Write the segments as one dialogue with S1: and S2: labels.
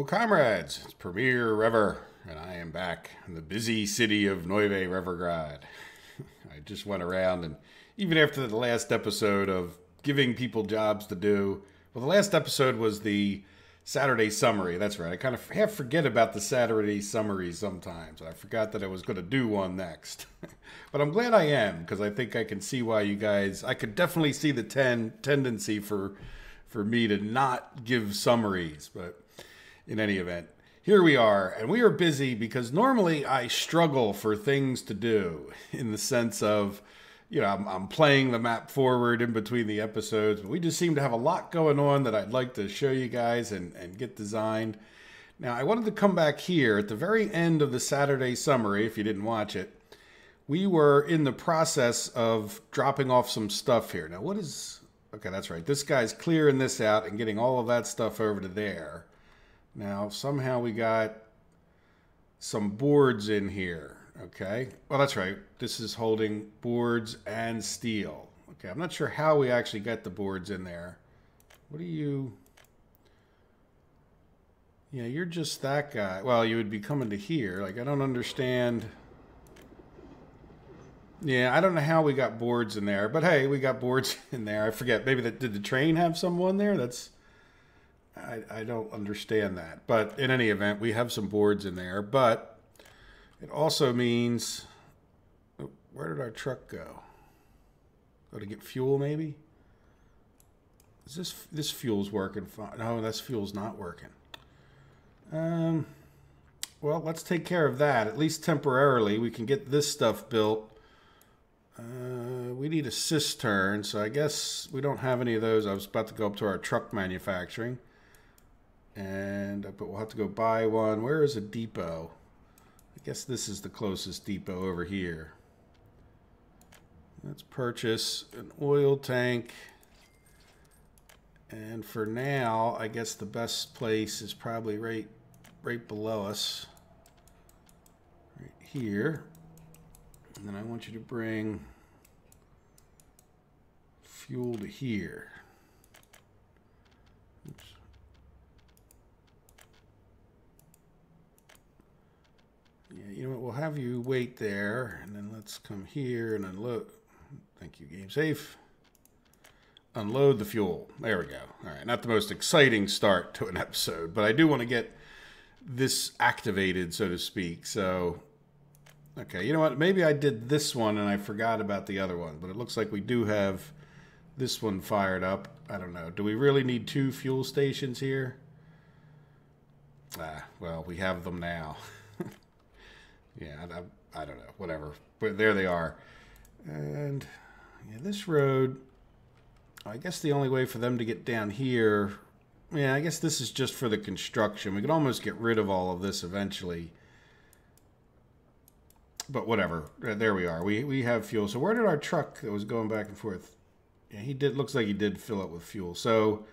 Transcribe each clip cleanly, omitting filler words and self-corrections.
S1: Hello, comrades. It's Premier Rever, and I am back in the busy city of Neuve Revergrad. I just went around, and even after the last episode of giving people jobs to do, well, the last episode was the Saturday summary. That's right. I kind of half forget about the Saturday summary sometimes. I forgot that I was going to do one next. But I'm glad I am, because I think I can see why you guys... I could definitely see the tendency for me to not give summaries, but in any event, here we are, and we are busy because normally I struggle for things to do in the sense of, you know, I'm playing the map forward in between the episodes, but we just seem to have a lot going on that I'd like to show you guys and get designed. Now, I wanted to come back here at the very end of the Saturday summary, if you didn't watch it. We were in the process of dropping off some stuff here. Now, what is... Okay, that's right. This guy's clearing this out and getting all of that stuff over to there. Now, somehow we got some boards in here. Okay. Well, that's right. This is holding boards and steel. Okay, I'm not sure how we actually got the boards in there. What are you... Yeah, you're just that guy. Well, you would be coming to here. Like, I don't understand... Yeah, I don't know how we got boards in there, but hey, we got boards in there. I forget. Maybe did the train have someone there? That's... I don't understand that. But in any event, we have some boards in there, but it also means... Oh, where did our truck go? Go to get fuel, maybe? Is this fuel's working fine? No, this fuel's not working. Well, let's take care of that, at least temporarily. We can get this stuff built. We need a cistern, so I guess we don't have any of those. I was about to go up to our truck manufacturing, but we'll have to go buy one. Where is a depot? I guess this is the closest depot over here. Let's purchase an oil tank. And for now, I guess the best place is probably right below us. Right here. And then I want you to bring fuel to here. Oops. Yeah, you know what? We'll have you wait there, and then let's come here and unload. Thank you, Game Safe. Unload the fuel. There we go. All right, not the most exciting start to an episode, but I do want to get this activated, so to speak. So... Okay, you know what? Maybe I did this one and I forgot about the other one, but it looks like we do have this one fired up. I don't know. Do we really need 2 fuel stations here? Well, we have them now. Yeah, I don't know. Whatever. But there they are. And yeah, this road, I guess the only way for them to get down here, yeah, I guess this is just for the construction. We could almost get rid of all of this eventually. But whatever. There we are. We have fuel. So where did our truck that was going back and forth? Yeah, looks like he did fill up with fuel. So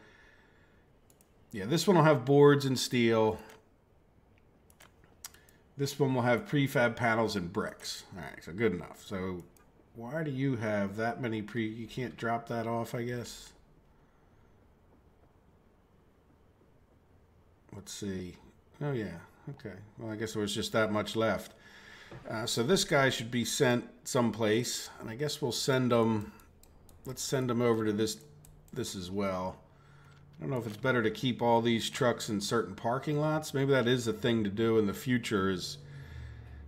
S1: yeah, this one will have boards and steel. This one will have prefab panels and bricks. All right, so good enough. So why do you have that many you can't drop that off, I guess? Let's see. Oh yeah. Okay. Well, I guess there was just that much left. So this guy should be sent someplace, and I guess we'll send them. Let's send them over to this as well. I don't know if it's better to keep all these trucks in certain parking lots. Maybe that is a thing to do in the future. Is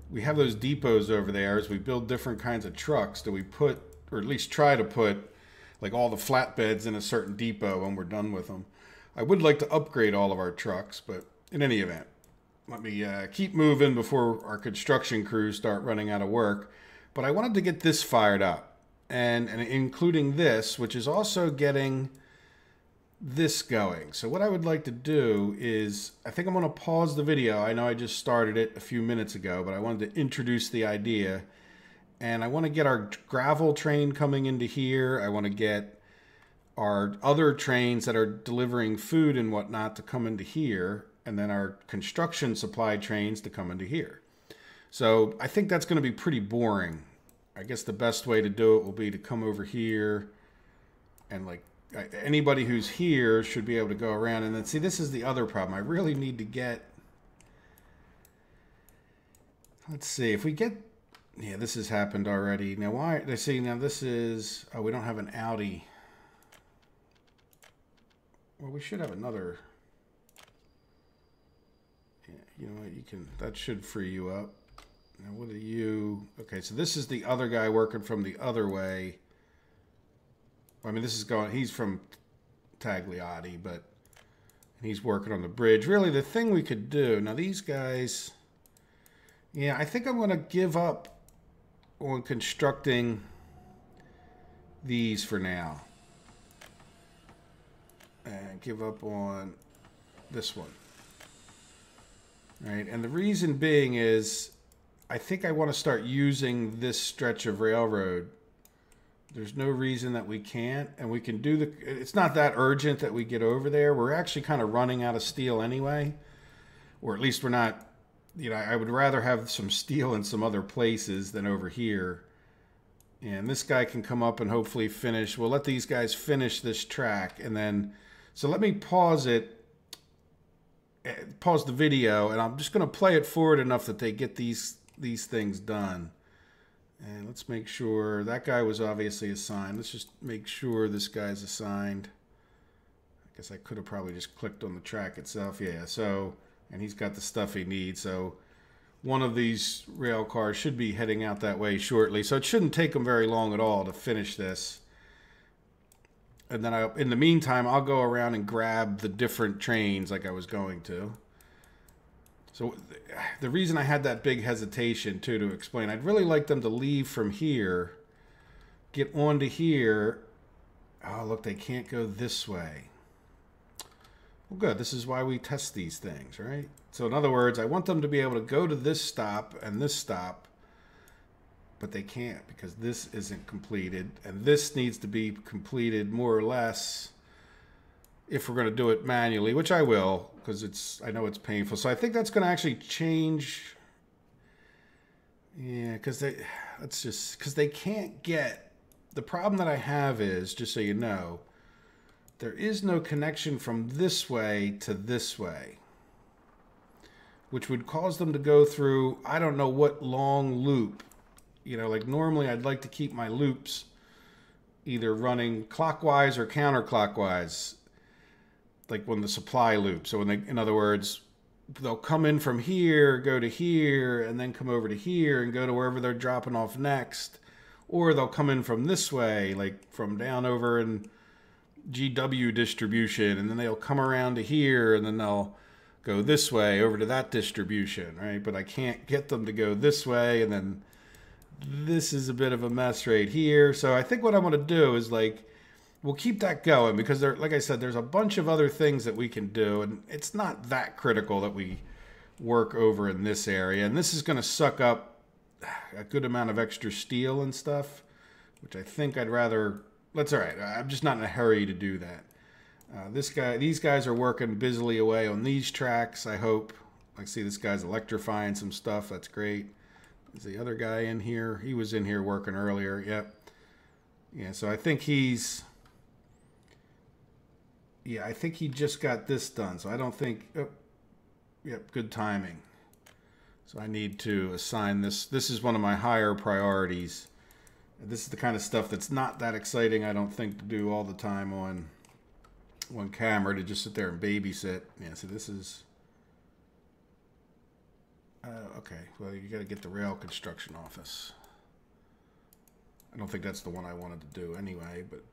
S1: we have those depots over there as we build different kinds of trucks. Do we put, or at least try to put, like all the flatbeds in a certain depot when we're done with them? I would like to upgrade all of our trucks, but in any event. Let me keep moving before our construction crews start running out of work. But I wanted to get this fired up. And including this, which is also getting this going. So what I would like to do is, I think I'm going to pause the video. I know I just started it a few minutes ago, but I wanted to introduce the idea. And I want to get our gravel train coming into here. I want to get our other trains that are delivering food and whatnot to come into here. And then our construction supply trains to come into here. So I think that's going to be pretty boring. I guess the best way to do it will be to come over here and like anybody who's here should be able to go around. And then see, this is the other problem. I really need to get, let's see if we get, yeah, this has happened already. Now why, they see now this is, oh, we don't have an Audi. Well, we should have another. Yeah, you know what, you can, that should free you up. Now what are you, okay, so this is the other guy working from the other way. I mean, this is going, he's from Tagliati, but he's working on the bridge. Really, the thing we could do, now these guys, yeah, I think I'm going to give up on constructing these for now. And give up on this one. Right, and the reason being is, I think I want to start using this stretch of railroad. There's no reason that we can't, and we can do the, it's not that urgent that we get over there. We're actually kind of running out of steel anyway, or at least we're not, you know, I would rather have some steel in some other places than over here. And this guy can come up and hopefully finish. We'll let these guys finish this track, and then, so let me pause it, pause the video, and I'm just going to play it forward enough that they get these things done. And let's make sure that guy was obviously assigned. Let's just make sure this guy's assigned. I guess I could have probably just clicked on the track itself. Yeah, so, and he's got the stuff he needs. So one of these rail cars should be heading out that way shortly. So it shouldn't take them very long at all to finish this. And then in the meantime, I'll go around and grab the different trains like I was going to. So the reason I had that big hesitation, too, to explain, I'd really like them to leave from here, get onto here. Oh, look, they can't go this way. Well, good. This is why we test these things, right? So in other words, I want them to be able to go to this stop and this stop, but they can't because this isn't completed. And this needs to be completed more or less if we're going to do it manually, which I will, because I know it's painful. So I think that's going to actually change. Yeah, because they can't get, the problem that I have is, just so you know, there is no connection from this way to this way, which would cause them to go through, I don't know what long loop. You know, like normally I'd like to keep my loops either running clockwise or counterclockwise, like when the supply loop. So when they, in other words, they'll come in from here, go to here, and then come over to here and go to wherever they're dropping off next. Or they'll come in from this way, like from down over in GW distribution, and then they'll come around to here, and then they'll go this way over to that distribution, right? But I can't get them to go this way, and then this is a bit of a mess right here. So I think what I want to do is, like, we'll keep that going because there, like I said, there's a bunch of other things that we can do, and it's not that critical that we work over in this area. And this is going to suck up a good amount of extra steel and stuff, which I think I'd rather, that's all right. I'm just not in a hurry to do that. These guys are working busily away on these tracks, I hope. I see this guy's electrifying some stuff. That's great. Is the other guy in here? He was in here working earlier. Yep. Yeah, so I think he's... Yeah, I think he just got this done. So I don't think... Oh, yep, good timing. So I need to assign this. This is one of my higher priorities. This is the kind of stuff that's not that exciting, I don't think, to do all the time on camera, to just sit there and babysit. Yeah, so this is... okay, well, you got to get the rail construction office. I don't think that's the one I wanted to do anyway, but...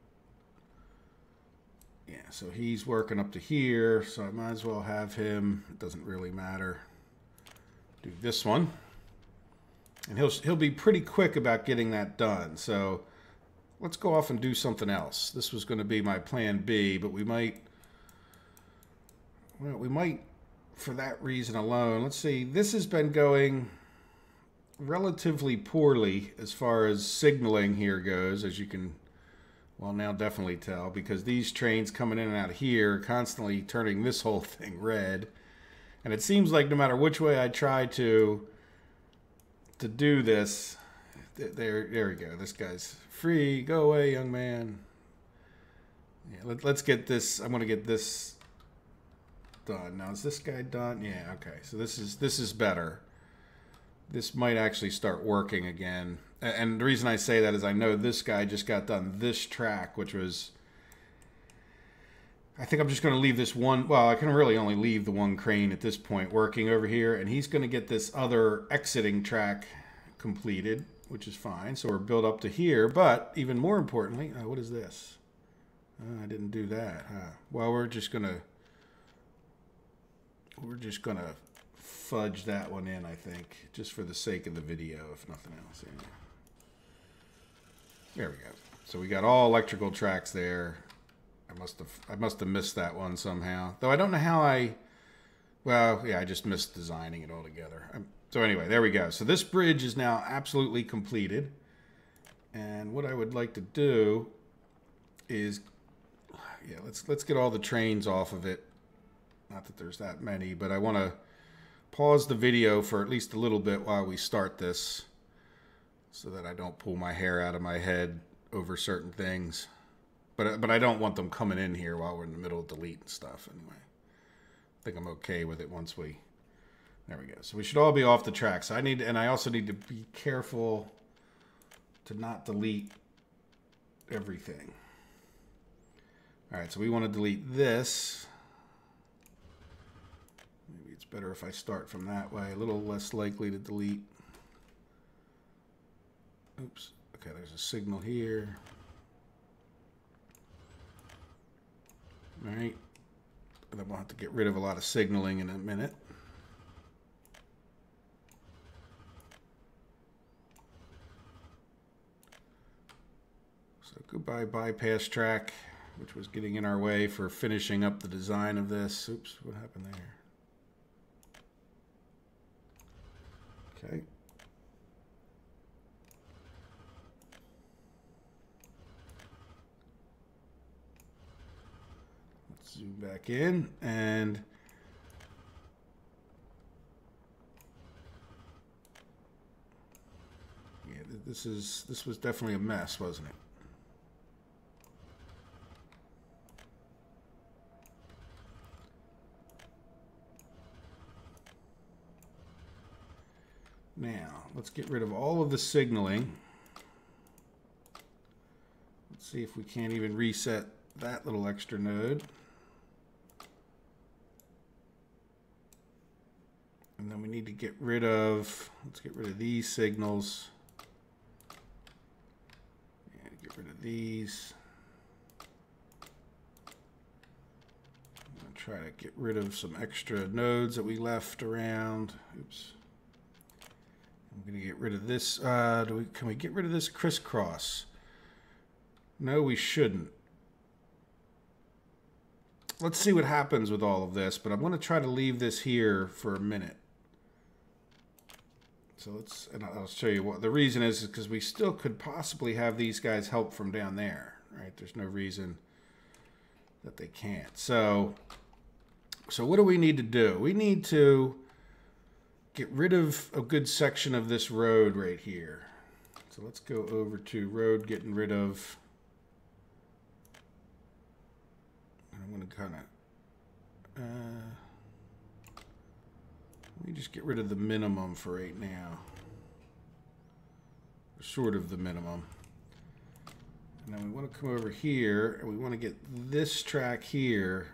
S1: Yeah, so he's working up to here, so I might as well have him. It doesn't really matter. Do this one. And he'll be pretty quick about getting that done. So let's go off and do something else. This was going to be my plan B, but we might, well, for that reason alone. Let's see, this has been going relatively poorly as far as signaling here goes, as you can, well, now definitely tell, because these trains coming in and out of here are constantly turning this whole thing red. And it seems like no matter which way I try to do this, there we go. This guy's free. Go away, young man. Yeah, let's get this. I'm gonna get this done. Now is this guy done? Yeah, okay. So this is better. This might actually start working again. And the reason I say that is I know this guy just got done this track, which was, I think I'm just going to leave this one. Well, I can really only leave the one crane at this point working over here, and he's going to get this other exiting track completed, which is fine. So we're built up to here, but even more importantly, what is this? I didn't do that. Well, we're just gonna fudge that one in, I think, just for the sake of the video, if nothing else. Yeah. There we go. So we got all electrical tracks there. I must have missed that one somehow. Though I don't know how well, yeah, I just missed designing it altogether. So anyway, there we go. So this bridge is now absolutely completed. And what I would like to do is, yeah, let's get all the trains off of it. Not that there's that many, but I want to pause the video for at least a little bit while we start this so that I don't pull my hair out of my head over certain things. But I don't want them coming in here while we're in the middle of deleting stuff anyway. I think I'm okay with it once we... There we go. So we should all be off the tracks. I also need to be careful to not delete everything. All right, so we want to delete this. Maybe it's better if I start from that way. A little less likely to delete. Oops. Okay, there's a signal here. All right. And then we'll have to get rid of a lot of signaling in a minute. So goodbye bypass track, which was getting in our way for finishing up the design of this. Oops, what happened there? Okay. Let's zoom back in, and yeah, this was definitely a mess, wasn't it? Now, let's get rid of all of the signaling. Let's see if we can't even reset that little extra node. And then we need to get rid of, let's get rid of these signals. And get rid of these. I'm going to try to get rid of some extra nodes that we left around. Oops. I'm going to get rid of this. Can we get rid of this crisscross? No, we shouldn't. Let's see what happens with all of this, but I'm going to try to leave this here for a minute. So and I'll show you what the reason is because we still could possibly have these guys help from down there, right? There's no reason that they can't. So what do we need to do? We need to get rid of a good section of this road right here. So let's go over to road, getting rid of, I'm going to kind of, let me just get rid of the minimum for right now. Sort of the minimum. And then we want to come over here and we want to get this track here.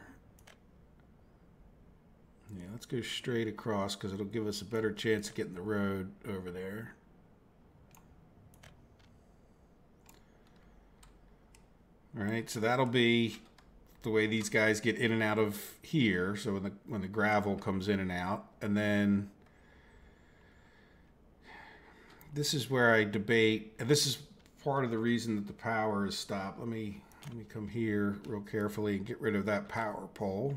S1: Yeah, let's go straight across because it'll give us a better chance of getting the road over there. All right, so that'll be the way these guys get in and out of here. So when the gravel comes in and out, and then this is where I debate, and this is part of the reason that the power is stopped. Let me come here real carefully and get rid of that power pole.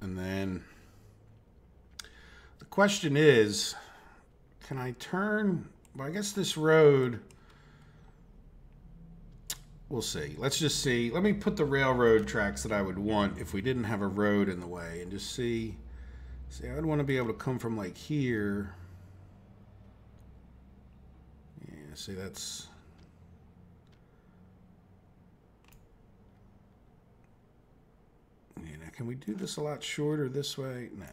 S1: And then the question is, can I turn, well, I guess this road, we'll see. Let's just see. Let me put the railroad tracks that I would want if we didn't have a road in the way and just see, I would want to be able to come from like here. Yeah, see, that's Can we do this a lot shorter this way? No.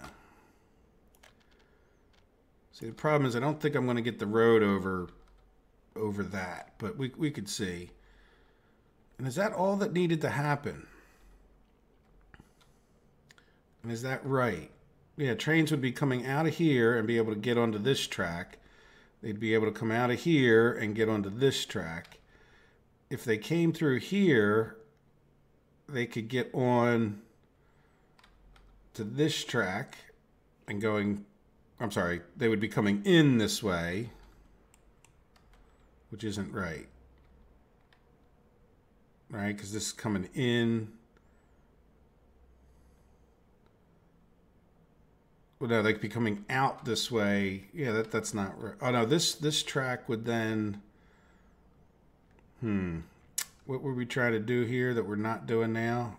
S1: See, the problem is I don't think I'm going to get the road over that, but we could see. And is that all that needed to happen? And is that right? Yeah, trains would be coming out of here and be able to get onto this track. They'd be able to come out of here and get onto this track. If they came through here, they could get on to this track and going, I'm sorry, they would be coming in this way, which isn't right. Right, because this is coming in. Well, no, they could be coming out this way. Yeah, that's not right. Oh no, this track would then. What were we trying to do here that we're not doing now?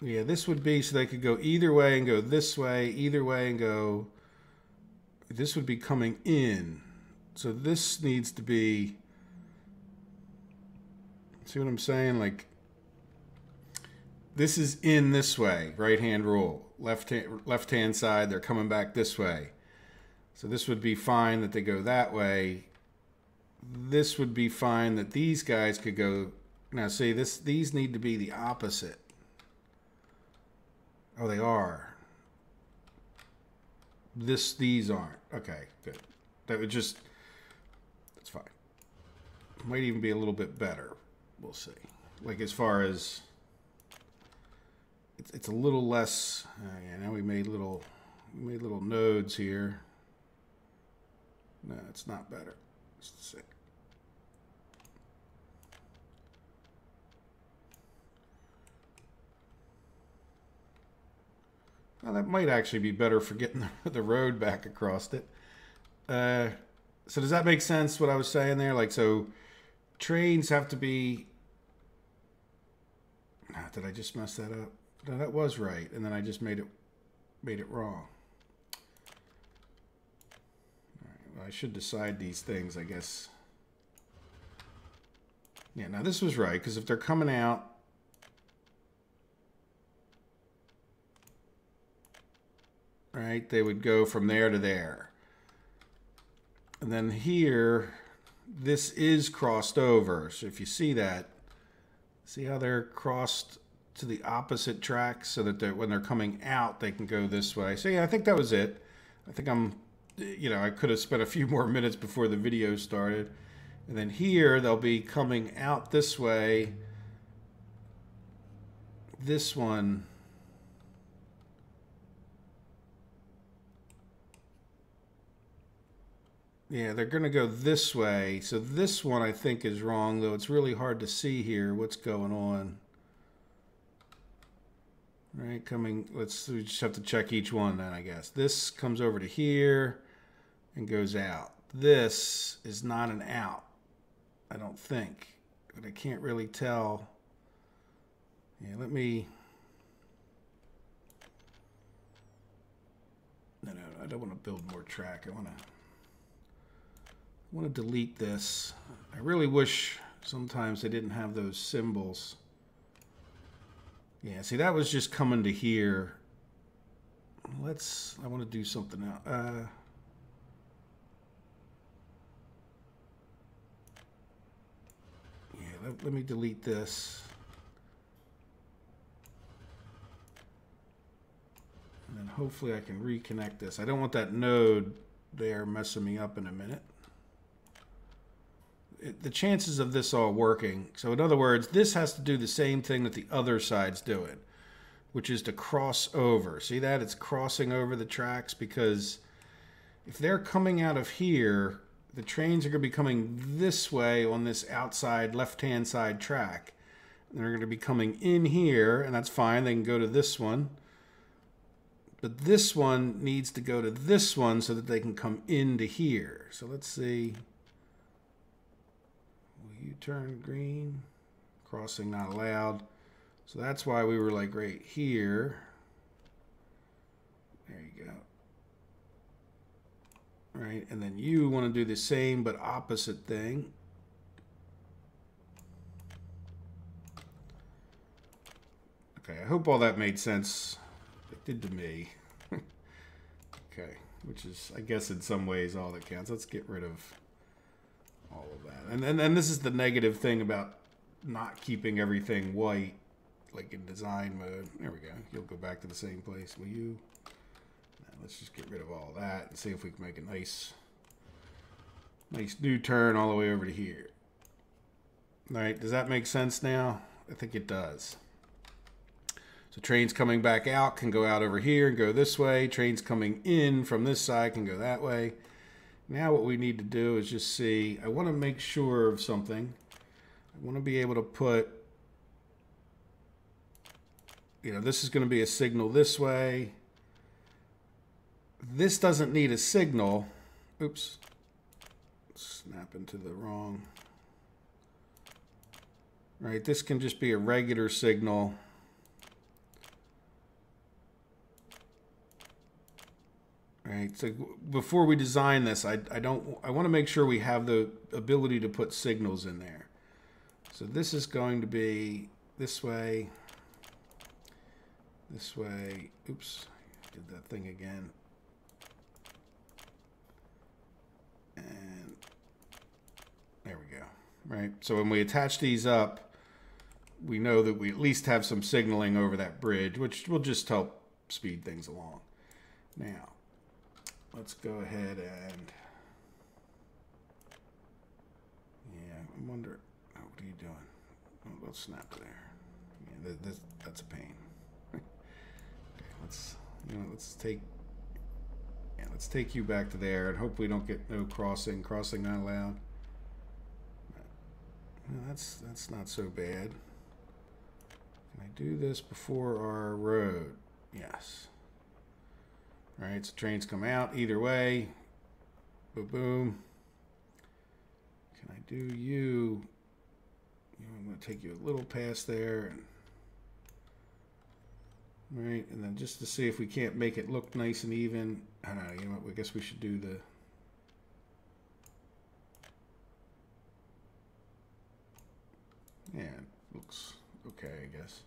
S1: Yeah, this would be so they could go either way and go this way, either way and go. This would be coming in. So this needs to be. See what I'm saying? Like. This is in this way, right-hand rule. Left-hand side, they're coming back this way. So this would be fine that they go that way. This would be fine that these guys could go. Now see, these need to be the opposite. Oh, they are. These aren't. Okay, good. That would just, that's fine. Might even be a little bit better. We'll see. Like as far as, it's a little less. Yeah, now we made little nodes here. No, it's not better. Let's see. Well, that might actually be better for getting the road back across it. So does that make sense, what I was saying there? Like, so trains have to be... did I just mess that up? No, that was right. And then I just made it wrong. All right, well, I should decide these things, I guess. Yeah, now this was right, because if they're coming out... right, they would go from there to there. And then here, this is crossed over. So if you see that, see how they're crossed to the opposite tracks so that when they're coming out, they can go this way. So yeah, I think that was it. I think I could have spent a few more minutes before the video started. And then here, they'll be coming out this way. This one... yeah, they're going to go this way. So this one I think is wrong, though it's really hard to see here what's going on. Right, we just have to check each one then, I guess. This comes over to here and goes out. This is not an out, I don't think. But I can't really tell. Yeah, let me... No, I don't want to build more track. I want to delete this. I really wish sometimes they didn't have those symbols. Yeah, see, that was just coming to here. I want to do something else. Yeah, let me delete this. And then hopefully I can reconnect this. I don't want that node there messing me up in a minute. The chances of this all working. So in other words, this has to do the same thing that the other side's doing, which is to cross over. See that? It's crossing over the tracks because if they're coming out of here, the trains are going to be coming this way on this outside left-hand side track. And they're going to be coming in here, and that's fine. They can go to this one. But this one needs to go to this one so that they can come into here. So let's see... U-turn green, crossing not allowed. So that's why we were like right here. There you go. Right, and then you want to do the same but opposite thing. Okay, I hope all that made sense. It did to me. Okay, which is, I guess, in some ways all that counts. Let's get rid of all of that. And this is the negative thing about not keeping everything white, like in design mode. There we go. You'll go back to the same place. Will you? Now, let's just get rid of all that and see if we can make a nice new turn all the way over to here. All right, does that make sense now? I think it does. So trains coming back out can go out over here and go this way. Trains coming in from this side can go that way. Now what we need to do is just see, I want to make sure of something. I want to be able to put, you know, this is going to be a signal this way. This doesn't need a signal. Oops. Snap into the wrong. Right, this can just be a regular signal. Right, so before we design this, I want to make sure we have the ability to put signals in there. So this is going to be this way. Oops, did that thing again. And there we go. Right, so when we attach these up, we know that we at least have some signaling over that bridge, which will just help speed things along. Now, let's go ahead and, yeah, I wonder, oh, what are you doing? Oh, let's snap to there. Yeah, that's a pain. Okay, let's take you back to there, and hope we don't get no crossing not allowed. No, that's not so bad. Can I do this before our road? Yes. All right, so trains come out either way. Boom, boom. Can I do you? I'm going to take you a little past there. Right, and then just to see if we can't make it look nice and even. I don't know, you know what, I guess we should do the... Yeah, it looks okay, I guess.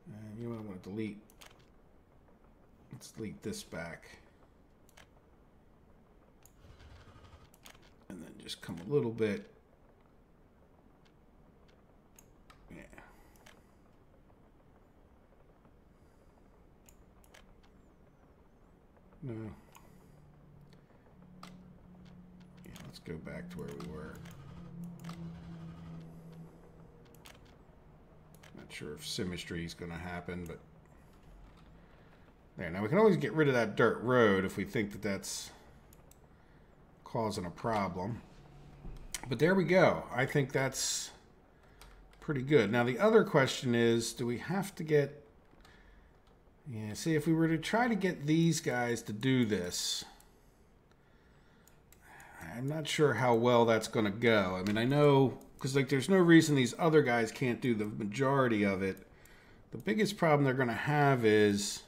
S1: And you know what, I want to delete. Let's delete this back. And then just come a little bit. Yeah. No. Yeah, let's go back to where we were. Not sure if symmetry is going to happen, but there. Now we can always get rid of that dirt road if we think that that's causing a problem. But there we go. I think that's pretty good. Now the other question is, do we have to get... Yeah, see, if we were to try to get these guys to do this, I'm not sure how well that's going to go. I mean, I know, because like there's no reason these other guys can't do the majority of it. The biggest problem they're going to have is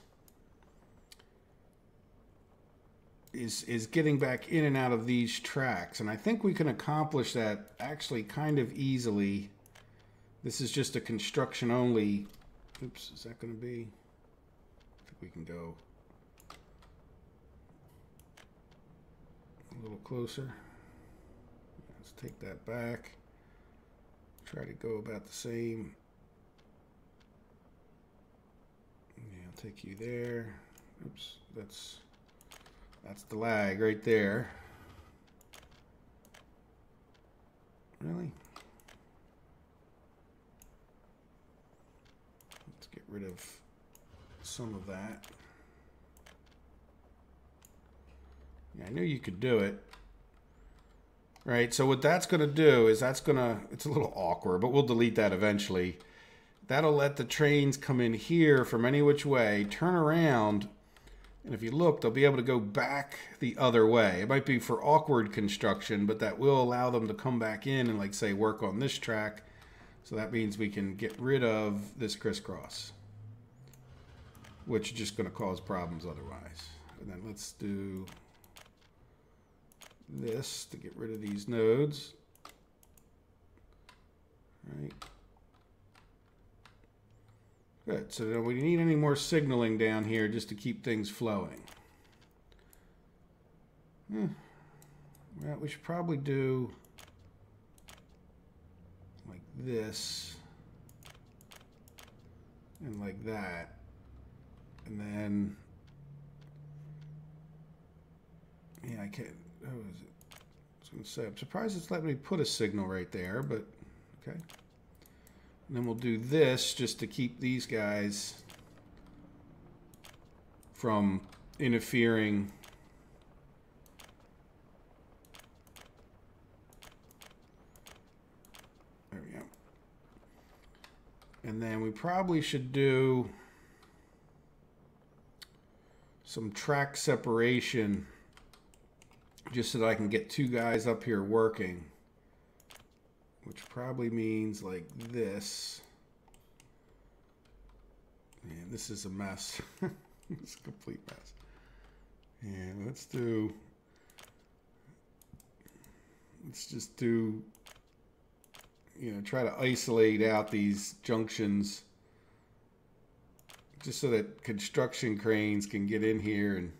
S1: getting back in and out of these tracks. And I think we can accomplish that actually kind of easily. This is just a construction only. Oops, is that going to be? I think we can go a little closer. Let's take that back. Try to go about the same. Yeah, I'll take you there. Oops, that's the lag right there. Really? Let's get rid of some of that. Yeah, I knew you could do it. Right, so what that's going to do is it's a little awkward, but we'll delete that eventually. That'll let the trains come in here from any which way, turn around, and if you look, they'll be able to go back the other way. It might be for awkward construction, but that will allow them to come back in and, like, say, work on this track. So that means we can get rid of this crisscross, which is just going to cause problems otherwise. And then let's do this to get rid of these nodes. Right. Good. So don't we need any more signaling down here just to keep things flowing? Well, we should probably do like this and like that. And then, yeah, I can't, oh, is it? I was going to say, I'm surprised it's letting me put a signal right there, but okay. And then we'll do this just to keep these guys from interfering. There we go. And then we probably should do some track separation just so that I can get two guys up here working. Which probably means like this. Man, this is a mess. It's a complete mess. Yeah, let's just do, you know, try to isolate out these junctions just so that construction cranes can get in here and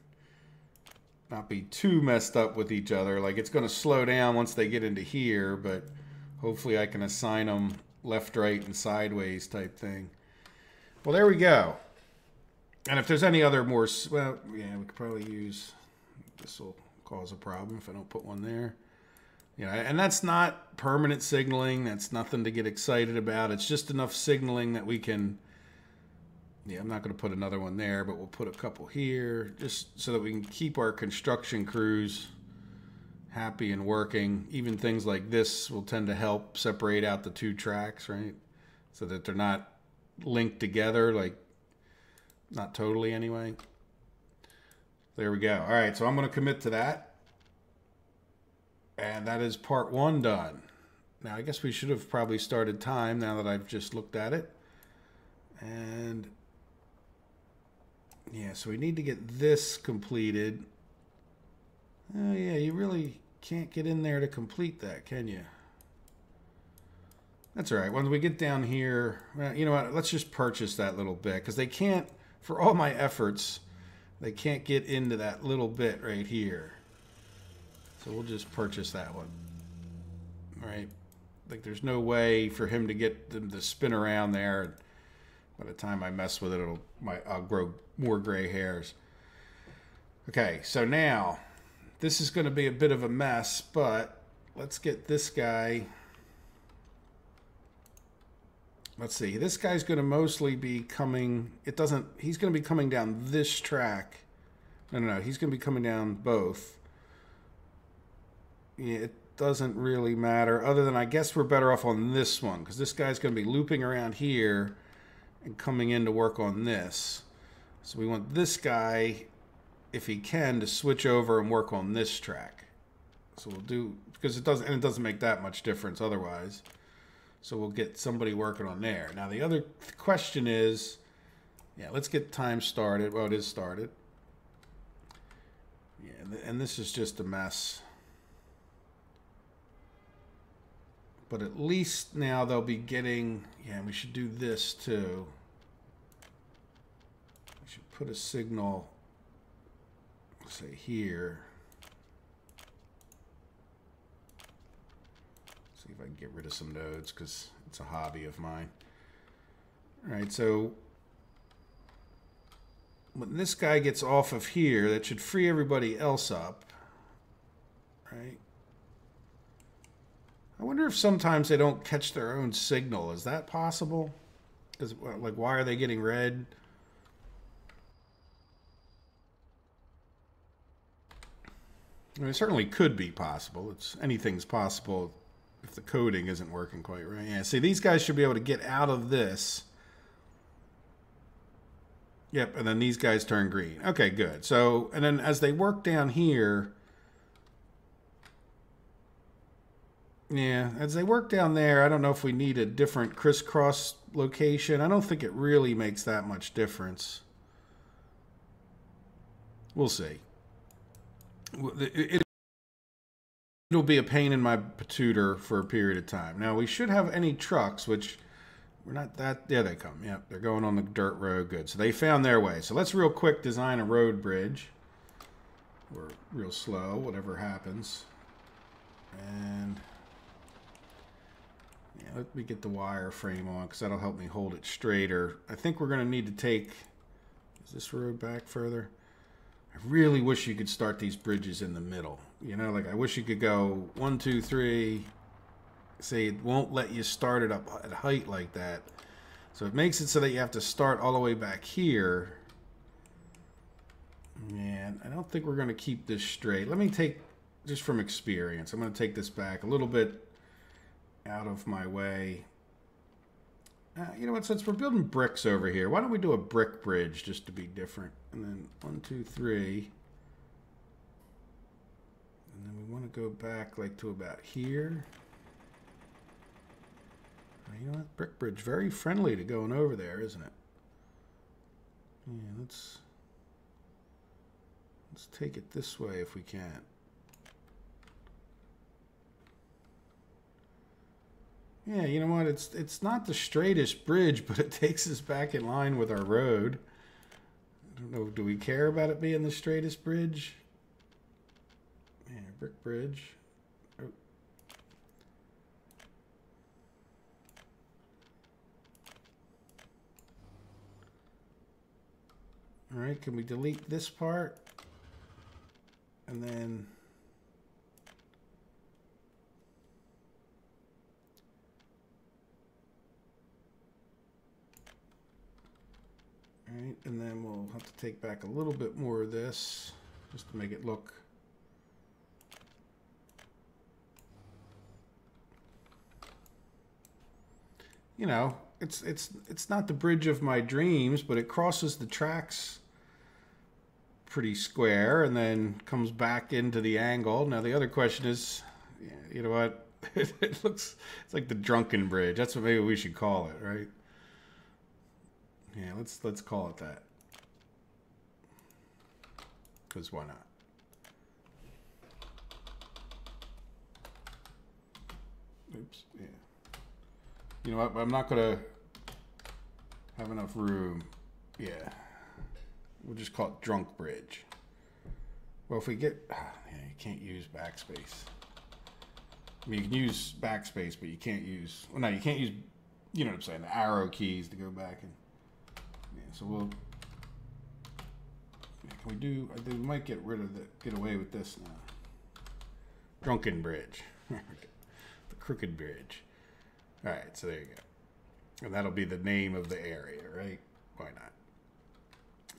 S1: not be too messed up with each other. Like, it's going to slow down once they get into here, but hopefully I can assign them left, right, and sideways type thing. Well, there we go. And if there's any other more, well, yeah, we could probably use, this will cause a problem if I don't put one there. Yeah, and that's not permanent signaling. That's nothing to get excited about. It's just enough signaling that we can, yeah, I'm not going to put another one there, but we'll put a couple here just so that we can keep our construction crews happy and working. Even things like this will tend to help separate out the two tracks, right? So that they're not linked together, like not totally anyway. There we go. All right, so I'm going to commit to that. And that is part 1 done. Now, I guess we should have probably started time now that I've just looked at it. And yeah, so we need to get this completed. Oh, yeah, you really can't get in there to complete that, can you? That's all right. When we get down here, well, you know what? Let's just purchase that little bit because they can't, for all my efforts, they can't get into that little bit right here. So we'll just purchase that one. All right. Like, there's no way for him to get them to spin around there. By the time I mess with it, I'll grow more gray hairs. Okay, so now this is going to be a bit of a mess, but let's get this guy. Let's see. This guy's going to mostly be coming. He's going to be coming down this track. No. He's going to be coming down both. Yeah, it doesn't really matter. Other than I guess we're better off on this one because this guy's going to be looping around here and coming in to work on this. So we want this guy, if he can, to switch over and work on this track. So we'll do, because it doesn't make that much difference otherwise. So we'll get somebody working on there. Now the other question is, yeah, let's get time started. Well, it is started. Yeah, and this is just a mess. But at least now they'll be getting, yeah, we should do this too. We should put a signal, say here. See if I can get rid of some nodes because it's a hobby of mine. All right, so when this guy gets off of here, that should free everybody else up, right? I wonder if sometimes they don't catch their own signal. Is that possible? Because, like, why are they getting red? I mean, it certainly could be possible. Anything's possible if the coding isn't working quite right. Yeah, see, these guys should be able to get out of this. Yep, and then these guys turn green. Okay, good. So, and then as they work down here, yeah, as they work down there, I don't know if we need a different crisscross location. I don't think it really makes that much difference. We'll see. It'll be a pain in my patooter for a period of time. Now, we should have any trucks, which We're not that... There they come. Yep, they're going on the dirt road. Good. So they found their way. So let's real quick design a road bridge. We're real slow, whatever happens. And... yeah, let me get the wire frame on, because that'll help me hold it straighter. I think we're going to need to take... Is this road back further? I really wish you could start these bridges in the middle. You know, like I wish you could go 1, 2, 3... Say it won't let you start it up at height like that. So it makes it so that you have to start all the way back here. Man, I don't think we're going to keep this straight. Let me take, just from experience, I'm going to take this back a little bit out of my way. You know what, since we're building bricks over here, why don't we do a brick bridge just to be different? And then 1, 2, 3. And then we want to go back like to about here. You know what? Brick bridge, very friendly to going over there, isn't it? Yeah, let's take it this way if we can. Yeah, you know what? It's not the straightest bridge, but it takes us back in line with our road. I don't know, do we care about it being the straightest bridge? Yeah, brick bridge. All right, can we delete this part? And then... all right, and then we'll have to take back a little bit more of this, just to make it look... you know, it's not the bridge of my dreams, but it crosses the tracks pretty square and then comes back into the angle. Now the other question is, you know what? It looks, it's like the drunken bridge. That's what maybe we should call it, right? Yeah, let's call it that. Because why not? Oops. Yeah. You know what? I'm not gonna have enough room. Yeah. We'll just call it drunk bridge. Well, if we get... yeah, you can't use backspace. I mean, you can use backspace, but you can't use... well, no, you can't use... you know what I'm saying? The arrow keys to go back and... yeah, so we'll... yeah, can we do... I think we might get rid of the... get away with this now. Drunken bridge. The crooked bridge. All right, so there you go. And that'll be the name of the area, right? Why not?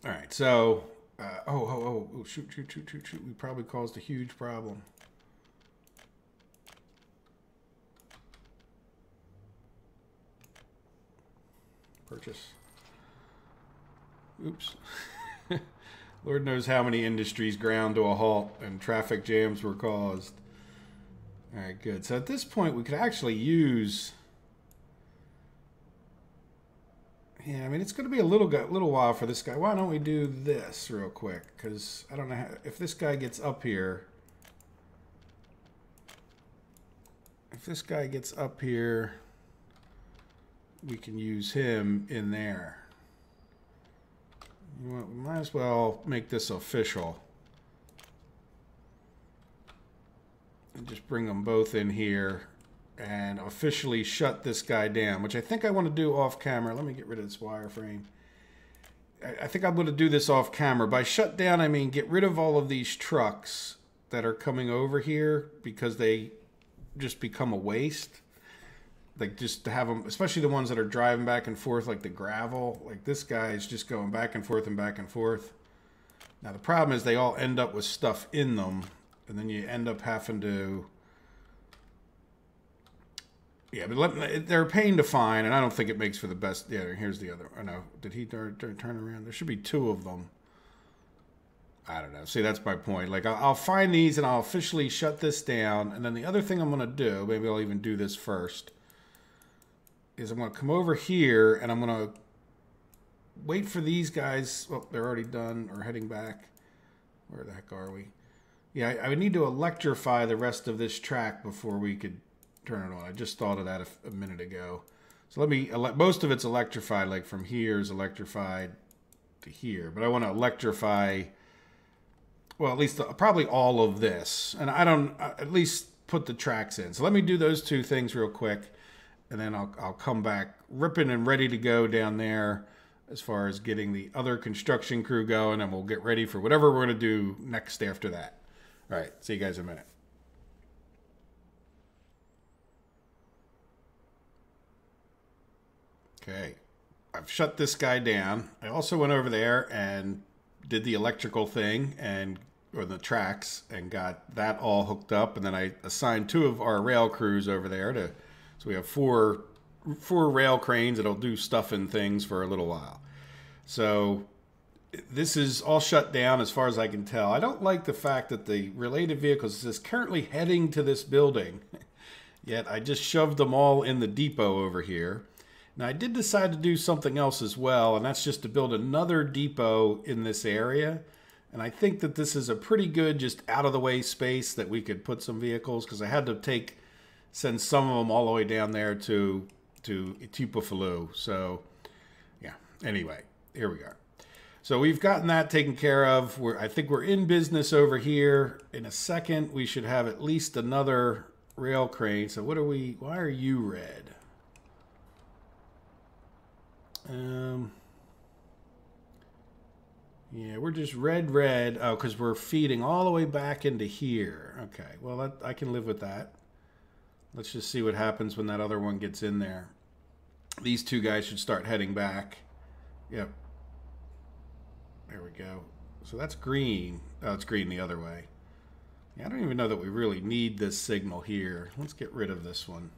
S1: All right, so... oh, shoot. We probably caused a huge problem. Purchase. Oops. Lord knows how many industries ground to a halt and traffic jams were caused. All right, good. So at this point, we could actually use... yeah, I mean, it's going to be a little while for this guy. Why don't we do this real quick? Because I don't know how, if this guy gets up here. If this guy gets up here, we can use him in there. We might as well make this official. And just bring them both in here. And officially shut this guy down, which I think I want to do off camera. Let me get rid of this wireframe. I think I'm going to do this off camera. By shut down, I mean get rid of all of these trucks that are coming over here because they just become a waste. Like just to have them, especially the ones that are driving back and forth like the gravel. Like this guy is just going back and forth and back and forth. Now the problem is they all end up with stuff in them. And then you end up having to... yeah, but they're a pain to find, and I don't think it makes for the best. Yeah, here's the other. Oh, no. Did he turn around? There should be two of them. I don't know. See, that's my point. Like, I'll find these, and I'll officially shut this down. And then the other thing I'm going to do, maybe I'll even do this first, is I'm going to come over here, and I'm going to wait for these guys. Oh, they're already done or heading back. Where the heck are we? Yeah, I would need to electrify the rest of this track before we could... turn it on. I just thought of that a minute ago. So let me, most of it's electrified, like from here is electrified to here. But I want to electrify, well, at least probably all of this. And I don't, at least put the tracks in. So let me do those two things real quick. And then I'll come back ripping and ready to go down there as far as getting the other construction crew going. And we'll get ready for whatever we're going to do next after that. All right, see you guys in a minute. Okay, I've shut this guy down. I also went over there and did the electrical thing or the tracks and got that all hooked up. And then I assigned 2 of our rail crews over there so we have four rail cranes that'll do stuff and things for a little while. So this is all shut down as far as I can tell. I don't like the fact that the related vehicles is currently heading to this building, yet I just shoved them all in the depot over here. Now I did decide to do something else as well, and that's just to build another depot in this area. And I think that this is a pretty good just out of the way space that we could put some vehicles, because I had to send some of them all the way down there to Itupafulu. So yeah, anyway, here we are. So we've gotten that taken care of. I think we're in business over here. In a second, we should have at least another rail crane. So why are you red? Yeah, we're just red. Oh, because we're feeding all the way back into here. Okay, well, I can live with that. Let's just see what happens when that other one gets in there. These 2 guys should start heading back. Yep. There we go. So that's green. Oh, it's green the other way. Yeah, I don't even know that we really need this signal here. Let's get rid of this one.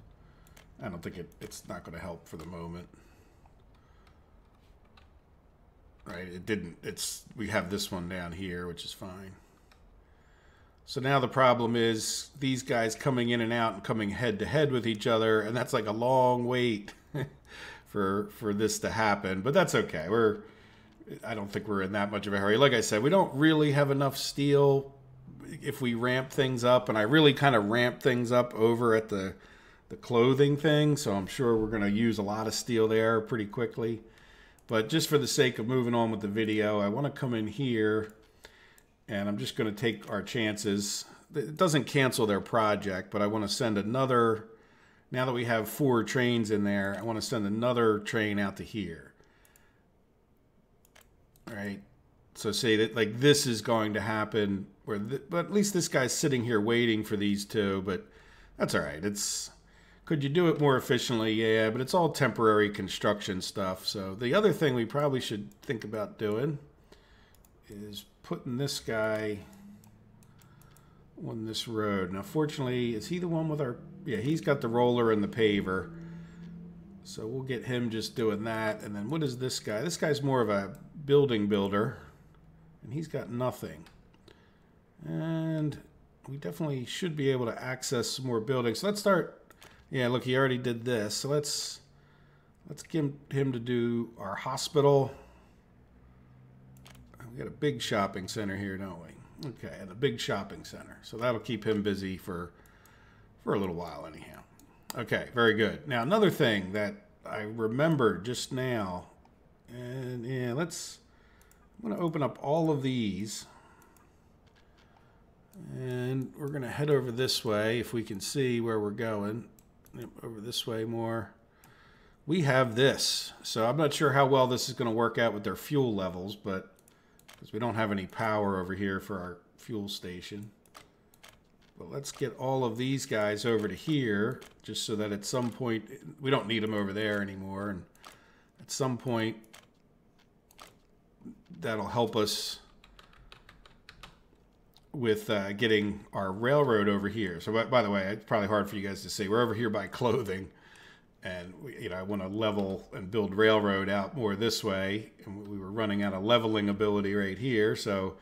S1: I don't think it's not going to help for the moment. Right, it didn't. We have this one down here, which is fine. So now the problem is these guys coming in and out and coming head to head with each other, and that's like a long wait for this to happen. But that's okay. I don't think we're in that much of a hurry. Like I said, we don't really have enough steel if we ramp things up, and I really kind of ramp things up over at the clothing thing, so I'm sure we're going to use a lot of steel there pretty quickly. But just for the sake of moving on with the video, I want to come in here, and I'm just going to take our chances. It doesn't cancel their project, but I want to send another, now that we have 4 trains in there, I want to send another train out to here. All right, so say that like this is going to happen, but at least this guy's sitting here waiting for these 2, but that's all right. Could you do it more efficiently? Yeah, but it's all temporary construction stuff. So the other thing we probably should think about doing is putting this guy on this road. Now, fortunately, is he the one with our... Yeah, he's got the roller and the paver. So we'll get him just doing that. And then what is this guy? This guy's more of a building builder, and he's got nothing. And we definitely should be able to access some more buildings. So let's start... Yeah, look, he already did this. So let's get him to do our hospital. We got a big shopping center here, don't we? Okay, and a big shopping center. So that'll keep him busy for a little while anyhow. Okay, very good. Now, another thing that I remembered just now, and yeah, I'm going to open up all of these. And we're going to head over this way if we can see where we're going. Over this way more. We have this. So I'm not sure how well this is going to work out with their fuel levels, but because we don't have any power over here for our fuel station. But let's get all of these guys over to here, just so that at some point, we don't need them over there anymore. And at some point, that'll help us with getting our railroad over here. So by the way, it's probably hard for you guys to see. We're over here by clothing, and I want to level and build railroad out more this way. And we were running out of leveling ability right here. So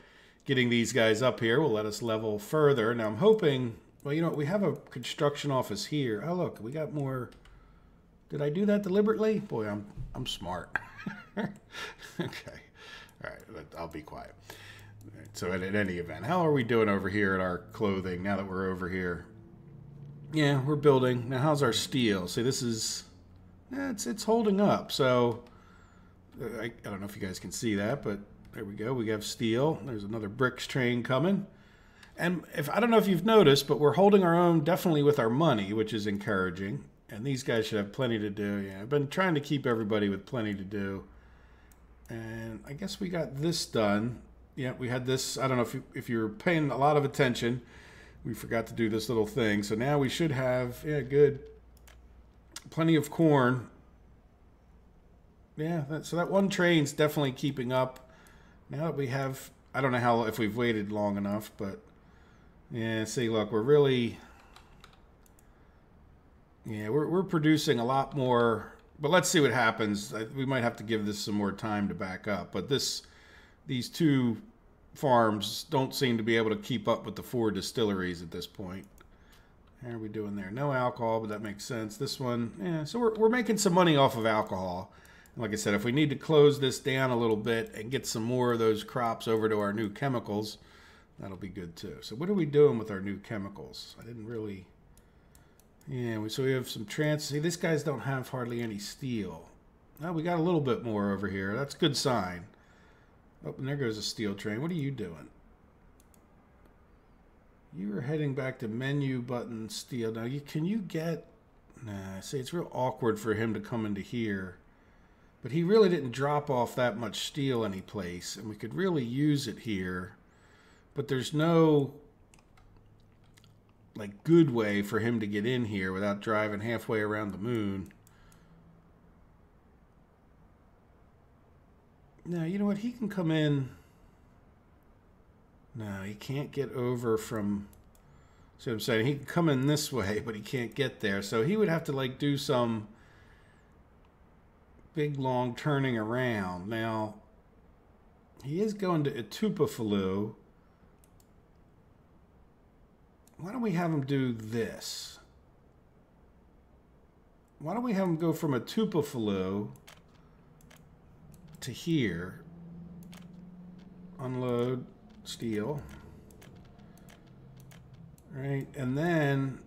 S1: getting these guys up here will let us level further. Now I'm hoping, well, we have a construction office here. Oh, look, we got more. Did I do that deliberately? Boy, I'm smart. Okay. All right, I'll be quiet. So in any event, how are we doing over here at our clothing now that we're over here? Yeah, we're building. Now, how's our steel? See, this is it's holding up. So I don't know if you guys can see that, but there we go. We have steel. There's another bricks train coming. And I don't know if you've noticed, but we're holding our own definitely with our money, which is encouraging. And these guys should have plenty to do. Yeah, I've been trying to keep everybody with plenty to do. And I guess we got this done. Yeah, we had this. I don't know if you're paying a lot of attention. We forgot to do this little thing. So now we should have, yeah, good. Plenty of corn. Yeah, so that one train's definitely keeping up. Now that we have, I don't know if we've waited long enough, but yeah, see, look, we're really, yeah, we're producing a lot more. But let's see what happens. We might have to give this some more time to back up. But these two farms don't seem to be able to keep up with the 4 distilleries at this point. How are we doing there? No alcohol, but that makes sense. This one, yeah, so we're making some money off of alcohol. And like I said, if we need to close this down a little bit and get some more of those crops over to our new chemicals, that'll be good too. So what are we doing with our new chemicals? I didn't really... Yeah, so we have some see, these guys don't have hardly any steel. Oh, we got a little bit more over here. That's a good sign. Oh, and there goes a steel train. What are you doing? You are heading back to menu button steel. Now, can you get... Nah, see, it's real awkward for him to come into here. But he really didn't drop off that much steel any place, and we could really use it here. But there's no... like good way for him to get in here without driving halfway around the moon. No, you know what? He can come in. No, he can't get over from... See what I'm saying? He can come in this way, but he can't get there. So he would have to like do some big long turning around. Now, he is going to Etupafaloo. Why don't we have him do this? Why don't we have him go from Etupafaloo to here, unload steel, right? And then,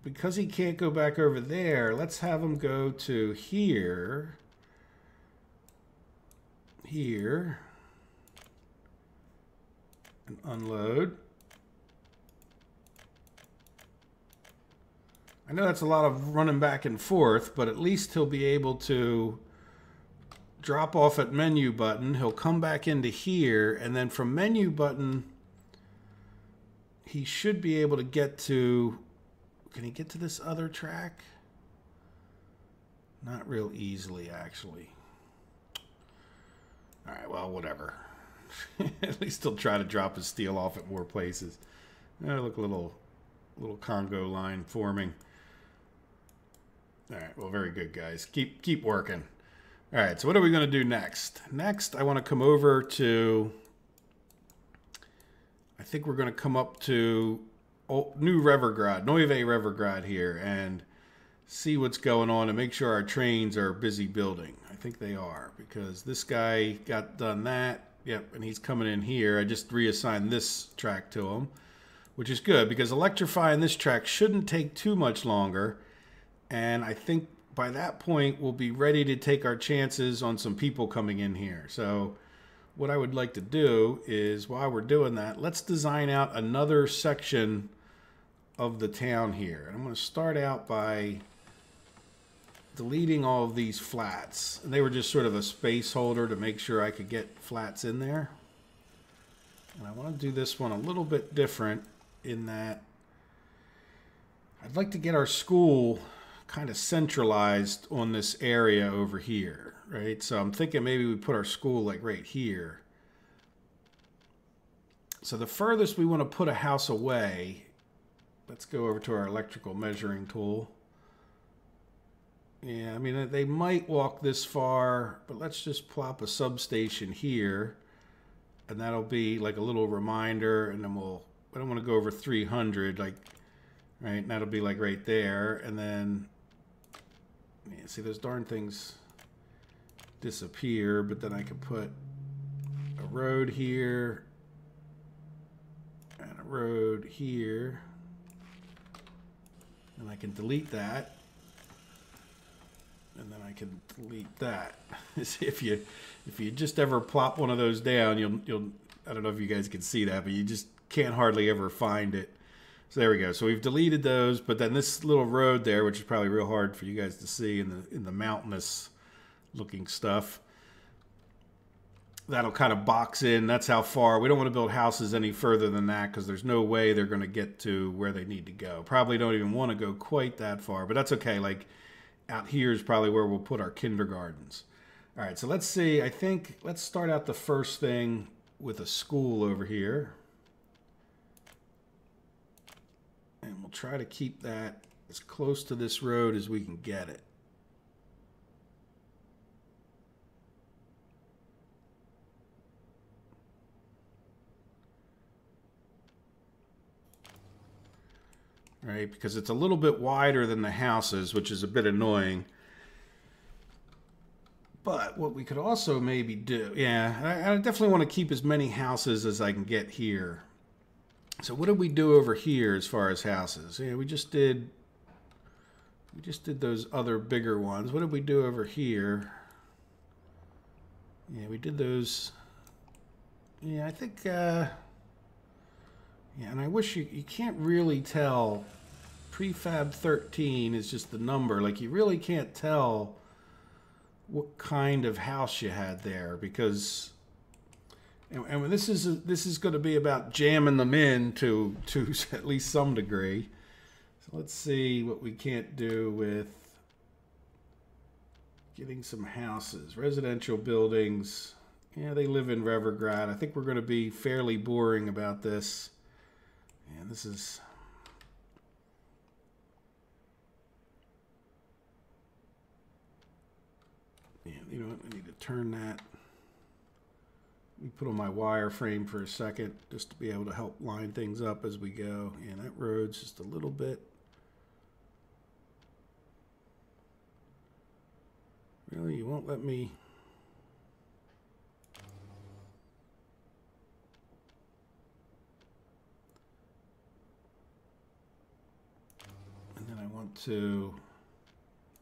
S1: because he can't go back over there, let's have him go to here, here, and unload. I know that's a lot of running back and forth, but at least he'll be able to drop off at menu button. He'll come back into here, and then from menu button, he should be able to get to... Can he get to this other track? Not real easily, actually. All right, well, whatever. At least he'll try to drop his steel off at more places. Oh, look, a little Congo line forming. All right, well, very good, guys. Keep working. All right, so what are we going to do next? Next, I want to come over to... I think we're going to come up to New Revergrad, Neuve Revergrad here, and see what's going on and make sure our trains are busy building. I think they are, because this guy got done that. Yep, and he's coming in here. I just reassigned this track to him, which is good, because electrifying this track shouldn't take too much longer. And I think by that point, we'll be ready to take our chances on some people coming in here. So what I would like to do is, while we're doing that, let's design out another section of the town here. And I'm going to start out by deleting all of these flats. And they were just sort of a space holder to make sure I could get flats in there. And I want to do this one a little bit different in that I'd like to get our school kind of centralized on this area over here, right? So I'm thinking maybe we put our school like right here. So the furthest we want to put a house away, let's go over to our electrical measuring tool. Yeah, I mean, they might walk this far, but let's just plop a substation here, and that'll be like a little reminder, and then I don't want to go over 300, like, right, and that'll be like right there, and then, yeah, see, those darn things disappear, but then I can put a road here, and a road here, and I can delete that. and then I can delete that. if you just ever plop one of those down, you'll I don't know if you guys can see that, but you just can't hardly ever find it. So there we go. So we've deleted those, but then this little road there, which is probably real hard for you guys to see in the mountainous looking stuff, that'll kind of box in. That's how far. We don't want to build houses any further than that because there's no way they're going to get to where they need to go. Probably don't even want to go quite that far, but that's okay. Like out here is probably where we'll put our kindergartens. All right, so let's see. I think let's start out the first thing with a school over here. And we'll try to keep that as close to this road as we can get it. Right, because it's a little bit wider than the houses, which is a bit annoying. But what we could also maybe do, yeah, I definitely want to keep as many houses as I can get here. So what did we do over here as far as houses? Yeah, we just did those other bigger ones. What did we do over here? Yeah, we did those. Yeah, I think, yeah, and I wish you can't really tell. Prefab 13 is just the number. Like, you really can't tell what kind of house you had there because, and this is going to be about jamming them in to at least some degree. So let's see what we can't do with getting some houses, residential buildings. Yeah, they live in Revergrad. I think we're going to be fairly boring about this. And this is. Yeah, you know what? I need to turn that. Let me put on my wireframe for a second just to be able to help line things up as we go. And that road's just a little bit. Really, you won't let me. And then I want to.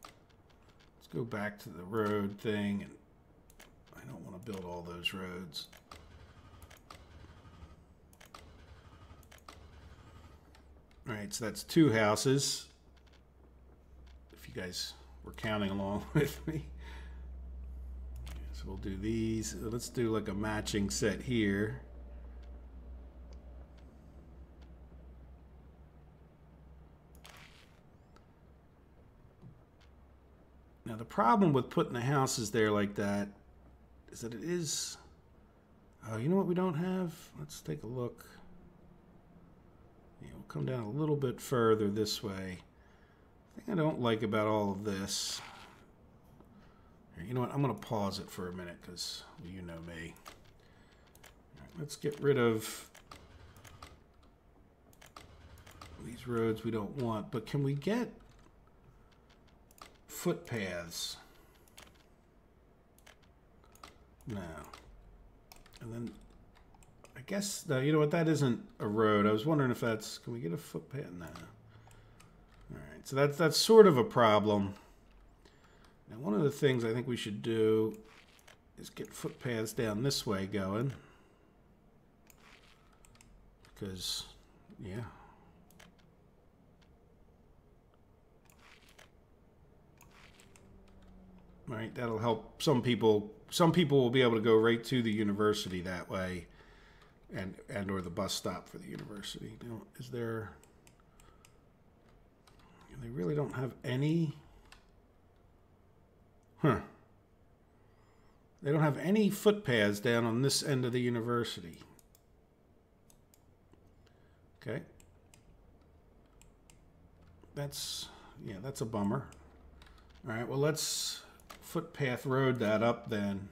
S1: Let's go back to the road thing, and I don't want to build all those roads. All right, so that's 2 houses. If you guys were counting along with me. So we'll do these. Let's do like a matching set here. Now the problem with putting the houses there like that is that it is, oh, you know what we don't have? Let's take a look. Yeah, we'll come down a little bit further this way. The thing I don't like about all of this, you know what, I'm going to pause it for a minute because you know me. All right, let's get rid of these roads we don't want, but can we get footpaths? No. And then I guess, no, you know what, that isn't a road. I was wondering if that's, can we get a footpath? No. All right, so that's sort of a problem. Now, one of the things I think we should do is get footpaths down this way going. Because, yeah. Right, that'll help some people. Some people will be able to go right to the university that way, and or the bus stop for the university. Now, is there? They really don't have any. Huh. They don't have any footpaths down on this end of the university. Okay. That's, yeah, that's a bummer. All right, well, let's footpath road that up then.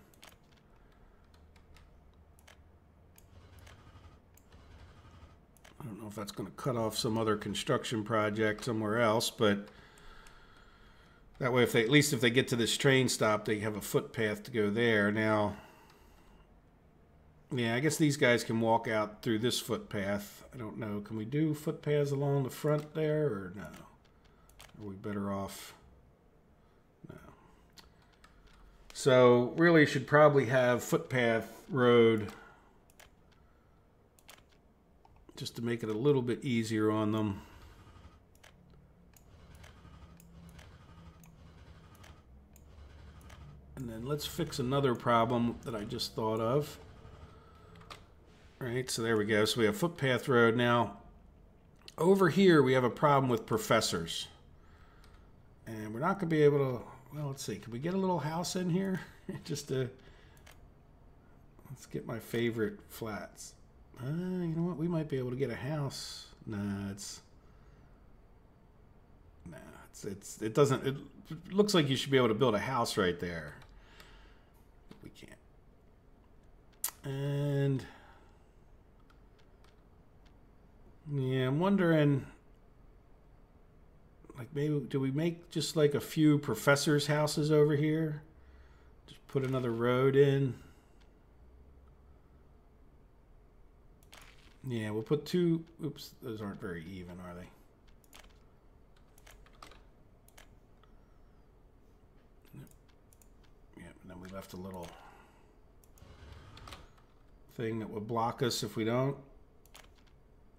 S1: I don't know if that's going to cut off some other construction project somewhere else, but that way, if they, at least if they get to this train stop, they have a footpath to go there. Now, yeah, I guess these guys can walk out through this footpath. I don't know. Can we do footpaths along the front there, or no? Are we better off? No. So really should probably have footpath road just to make it a little bit easier on them. And then let's fix another problem that I just thought of. All right, so there we go. So we have footpath road. Now, over here we have a problem with professors. And we're not going to be able to, well, let's see. Can we get a little house in here? Just to, let's get my favorite flats. You know what? We might be able to get a house. It doesn't, it looks like you should be able to build a house right there. But we can't. And yeah, I'm wondering, like, maybe do we make just like a few professors' houses over here? Just put another road in. Yeah, we'll put two. Oops, those aren't very even, are they? Yeah, and then we left a little thing that would block us if we don't.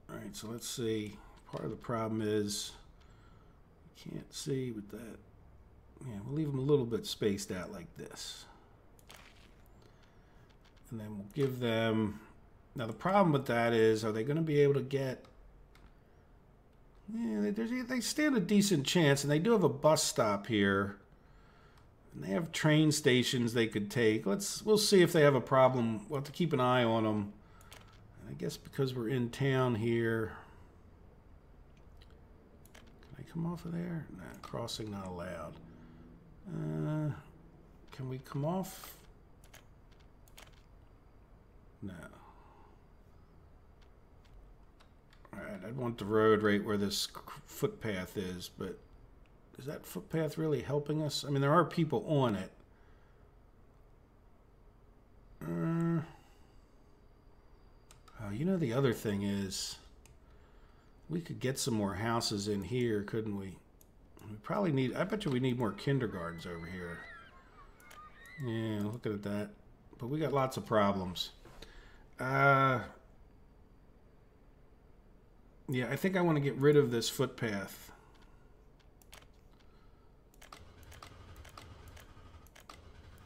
S1: All right, so let's see. Part of the problem is you can't see with that. Yeah, we'll leave them a little bit spaced out like this. And then we'll give them... Now the problem with that is, are they going to be able to get... Yeah, they stand a decent chance, and they do have a bus stop here. And they have train stations they could take. We'll see if they have a problem. We'll have to keep an eye on them. I guess because we're in town here. Can I come off of there? Nah, crossing not allowed. Can we come off? No. Alright, I'd want the road right where this footpath is, but is that footpath really helping us? I mean, there are people on it. Oh, you know, the other thing is we could get some more houses in here, couldn't we? We probably need, I bet you we need more kindergartens over here. Yeah, looking at that. But we got lots of problems. Yeah, I think I want to get rid of this footpath.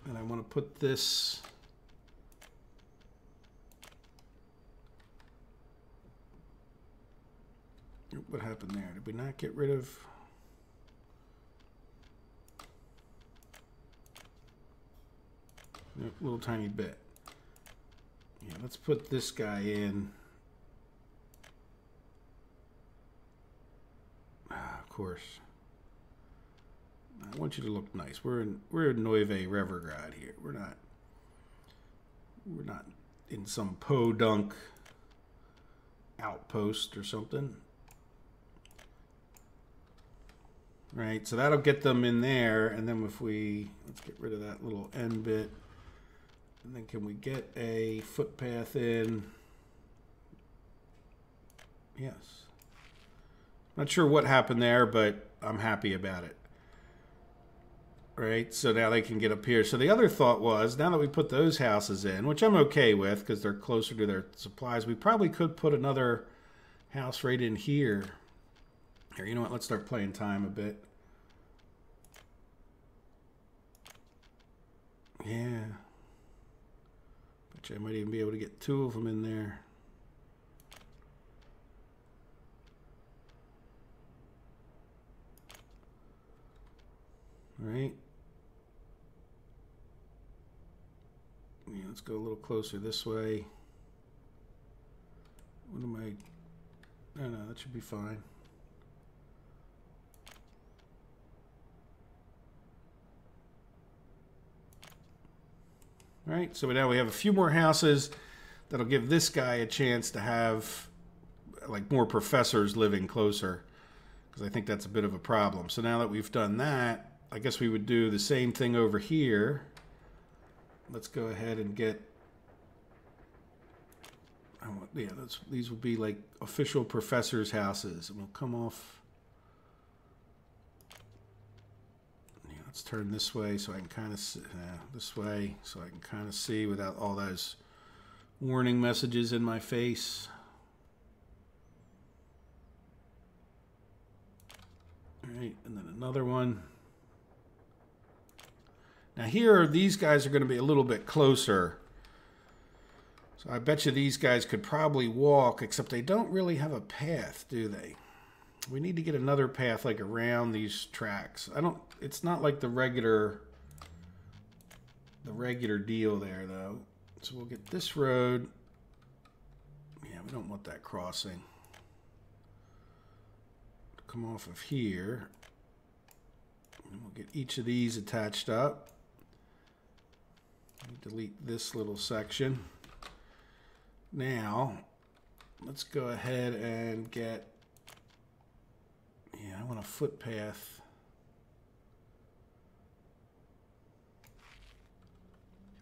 S1: And I want to put this... What happened there? Did we not get rid of... A little tiny bit. Yeah, let's put this guy in. Of course. I want you to look nice. We're in Neuve Revergrad here. We're not in some podunk outpost or something. Right, so that'll get them in there, and then if we, let's get rid of that little end bit. And then can we get a footpath in? Yes. Not sure what happened there, but I'm happy about it. Right, so now they can get up here. So the other thought was, now that we put those houses in, which I'm okay with because they're closer to their supplies, we probably could put another house right in here. Here, you know what, let's start playing time a bit. Yeah. Bet you I might even be able to get two of them in there. All right. Yeah, let's go a little closer this way. What am I? No, that should be fine. All right, so now we have a few more houses that'll give this guy a chance to have like more professors living closer, because I think that's a bit of a problem. So now that we've done that, I guess we would do the same thing over here. Let's go ahead and get, yeah, these will be like official professors' houses, and we'll come off. Yeah, let's turn this way so I can kind of see, this way so I can kind of see without all those warning messages in my face. All right, and then another one. Now here, these guys are going to be a little bit closer. So I bet you these guys could probably walk, except they don't really have a path, do they? We need to get another path like around these tracks. It's not like the regular deal there though. So we'll get this road. Yeah, we don't want that crossing. Come off of here. And we'll get each of these attached up. Delete this little section. Now, let's go ahead and get, I want a footpath.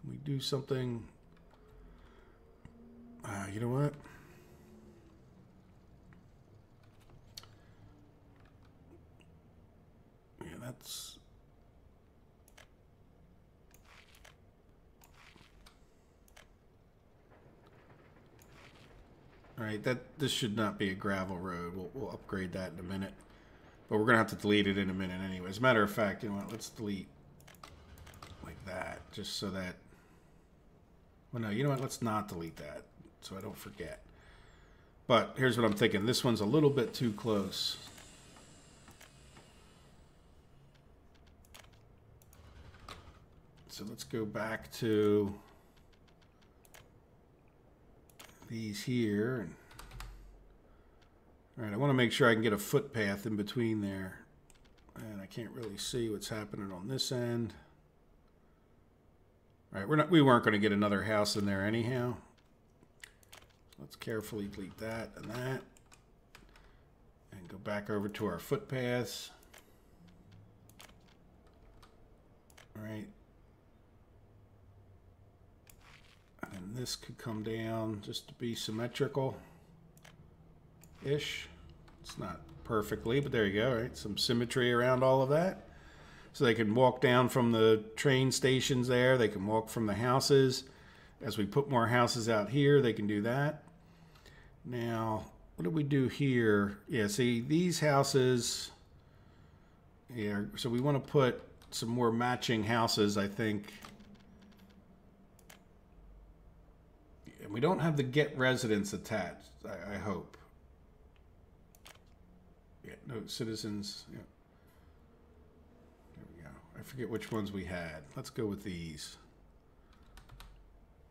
S1: Can we do something? You know what? Yeah, that's... All right, this should not be a gravel road. We'll upgrade that in a minute. But we're going to have to delete it in a minute anyway. As a matter of fact, you know what? Let's delete like that, just so that... Well, no, you know what? Let's not delete that, so I don't forget. But here's what I'm thinking. This one's a little bit too close. So let's go back to these here. All right, I want to make sure I can get a footpath in between there. And I can't really see what's happening on this end. All right, we weren't going to get another house in there anyhow. Let's carefully delete that and that. And go back over to our footpaths. All right. And this could come down just to be symmetrical-ish. It's not perfectly, but there you go, right? Some symmetry around all of that. So they can walk down from the train stations there. They can walk from the houses. As we put more houses out here, they can do that. Now, what do we do here? Yeah, see, these houses... Yeah, so we want to put some more matching houses, I think. And we don't have the get residents attached, I hope. Yeah, no citizens. Yeah. There we go. I forget which ones we had. Let's go with these.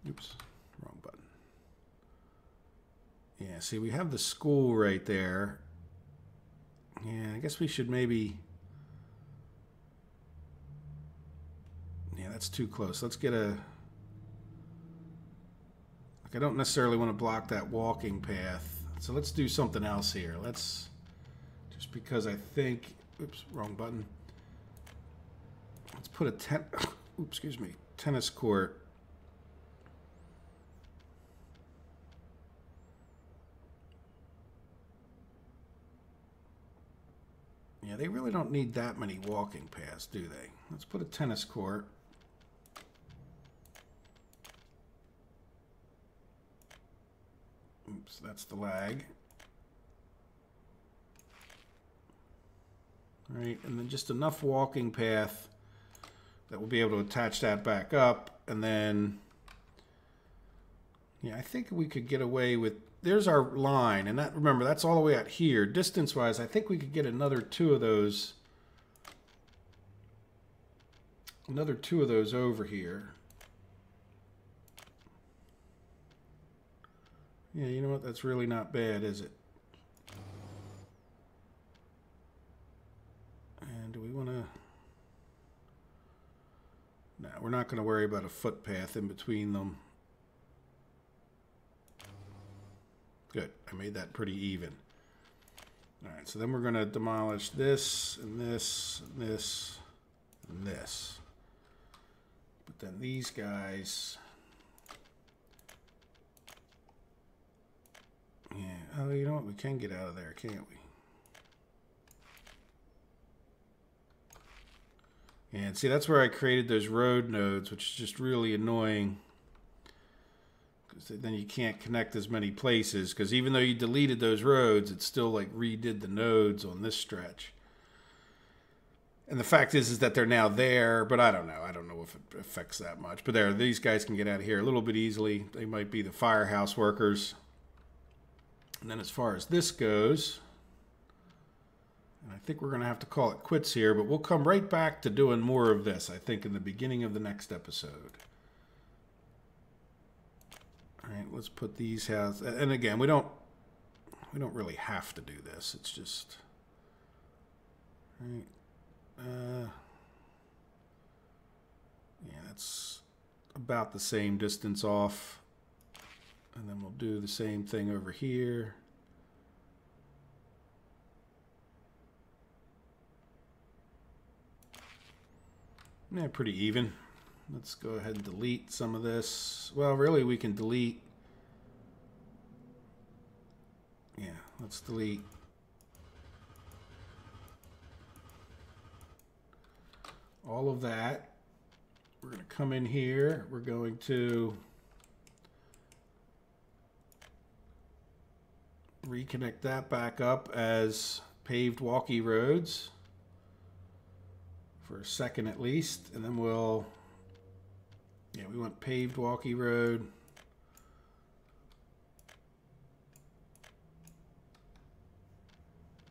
S1: Oops, wrong button. Yeah, see, we have the school right there. Yeah, I guess we should maybe... Yeah, that's too close. Let's get a... I don't necessarily want to block that walking path. So let's do something else here. Let's, just because I think, oops, wrong button. Let's put a tennis court. Yeah, they really don't need that many walking paths, do they? Let's put a tennis court. Oops, that's the lag. All right, and then just enough walking path that we'll be able to attach that back up. And then, yeah, I think we could get away with, there's our line. And that, remember, that's all the way out here. Distance-wise, I think we could get another two of those over here. Yeah, you know what? That's really not bad, is it? And do we want to... No, we're not going to worry about a footpath in between them. Good. I made that pretty even. All right, so then we're going to demolish this, and this, and this, and this. But then these guys... Yeah. Oh, you know what? We can get out of there, can't we? And see, that's where I created those road nodes, which is just really annoying. Because then you can't connect as many places. Because even though you deleted those roads, it still like redid the nodes on this stretch. And the fact is that they're now there, but I don't know. I don't know if it affects that much. But there, these guys can get out of here a little bit easily. They might be the firehouse workers. And then as far as this goes, and I think we're going to have to call it quits here, but we'll come right back to doing more of this, I think, in the beginning of the next episode. All right, let's put these houses. And again, we don't really have to do this. It's just, right. Yeah, that's about the same distance off. And then we'll do the same thing over here. Yeah, pretty even. Let's go ahead and delete some of this. Well, really, we can delete. Yeah, let's delete. All of that. We're going to come in here. We're going to reconnect that back up as paved walkie roads for a second at least. And then we'll, yeah, we want paved walkie road.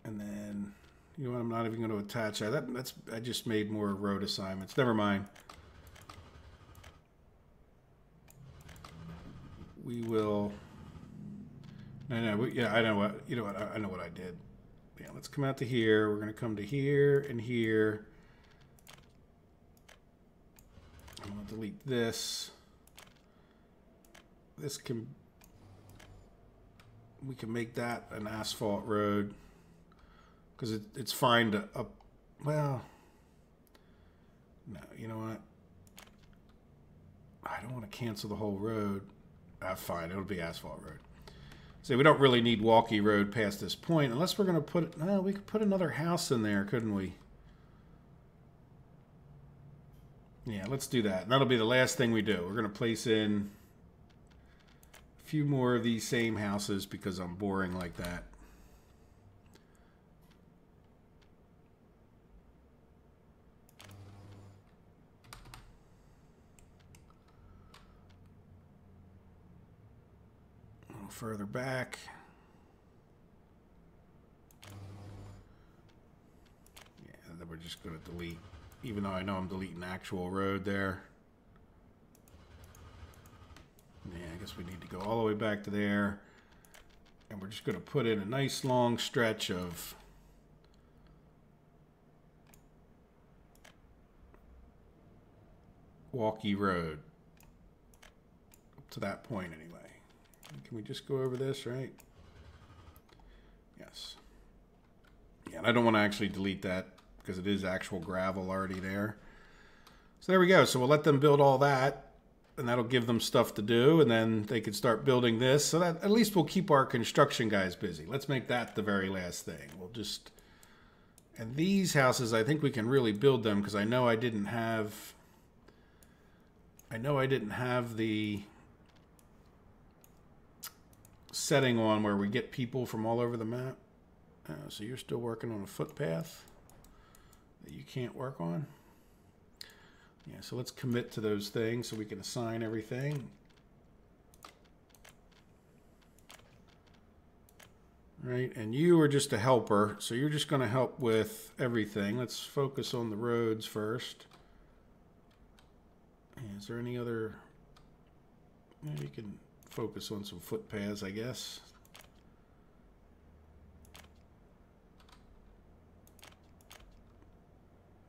S1: And then, you know what, I'm not even going to attach that. That's I just made more road assignments. Never mind. We will. No. Yeah, I know what. You know what? I know what I did. Yeah, let's come out to here. We're going to come to here and here. I'm going to delete this. This can. We can make that an asphalt road. Because it's fine to up. Well, no, you know what? I don't want to cancel the whole road. Fine, it'll be asphalt road. So we don't really need walkie road past this point, unless we're going to put. No, we could put another house in there, couldn't we? Yeah, let's do that. And that'll be the last thing we do. We're going to place in a few more of these same houses because I'm boring like that. Further back. Yeah, then we're just going to delete, even though I know I'm deleting actual road there. Yeah, I guess we need to go all the way back to there. And we're just going to put in a nice long stretch of walkie road. Up to that point anyway. Can we just go over this, right? Yes. Yeah, and I don't want to actually delete that because it is actual gravel already there. So there we go. So we'll let them build all that, and that'll give them stuff to do, and then they can start building this. So that at least we'll keep our construction guys busy. Let's make that the very last thing. We'll just... And these houses, I think we can really build them because I know I didn't have... the setting on where we get people from all over the map. So you're still working on a footpath that you can't work on. Yeah, so let's commit to those things so we can assign everything. Right, and you are just a helper, so you're just going to help with everything. Let's focus on the roads first. Is there any other... Yeah, you can focus on some footpaths, I guess.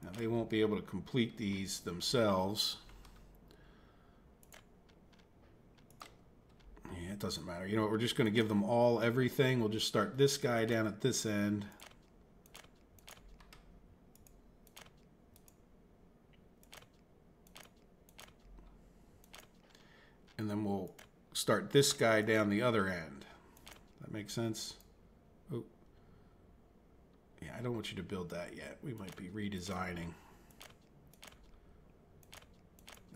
S1: Now, they won't be able to complete these themselves. Yeah, it doesn't matter. You know what? We're just going to give them all everything. We'll just start this guy down at this end. And then we'll start this guy down the other end. That makes sense? Oh. Yeah, I don't want you to build that yet. We might be redesigning.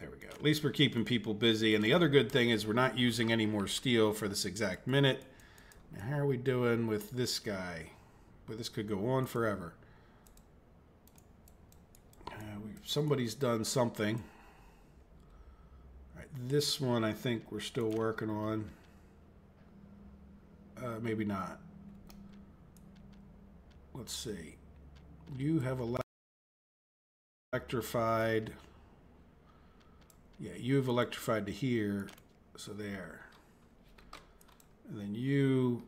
S1: There we go. At least we're keeping people busy. And the other good thing is we're not using any more steel for this exact minute. Now, how are we doing with this guy? Well, this could go on forever. Somebody's done something. All right, this one I think we're still working on. Maybe not. Let's see. You have electrified. Yeah, you've electrified to here. So there. And then you.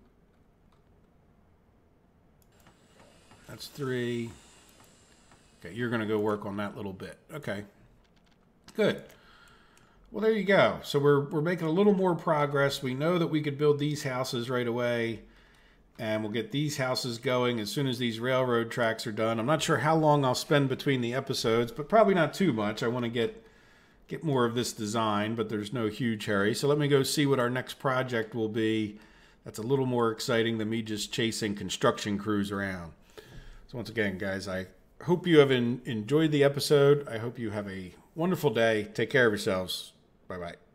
S1: That's 3. Okay, you're going to go work on that little bit. Okay, good. Well, there you go. So we're making a little more progress. We know that we could build these houses right away, and we'll get these houses going as soon as these railroad tracks are done. I'm not sure how long I'll spend between the episodes, but probably not too much. I want to get more of this design, but there's no huge hurry. So let me go see what our next project will be. That's a little more exciting than me just chasing construction crews around. So once again, guys, I hope you have enjoyed the episode. I hope you have a wonderful day. Take care of yourselves. Bye-bye.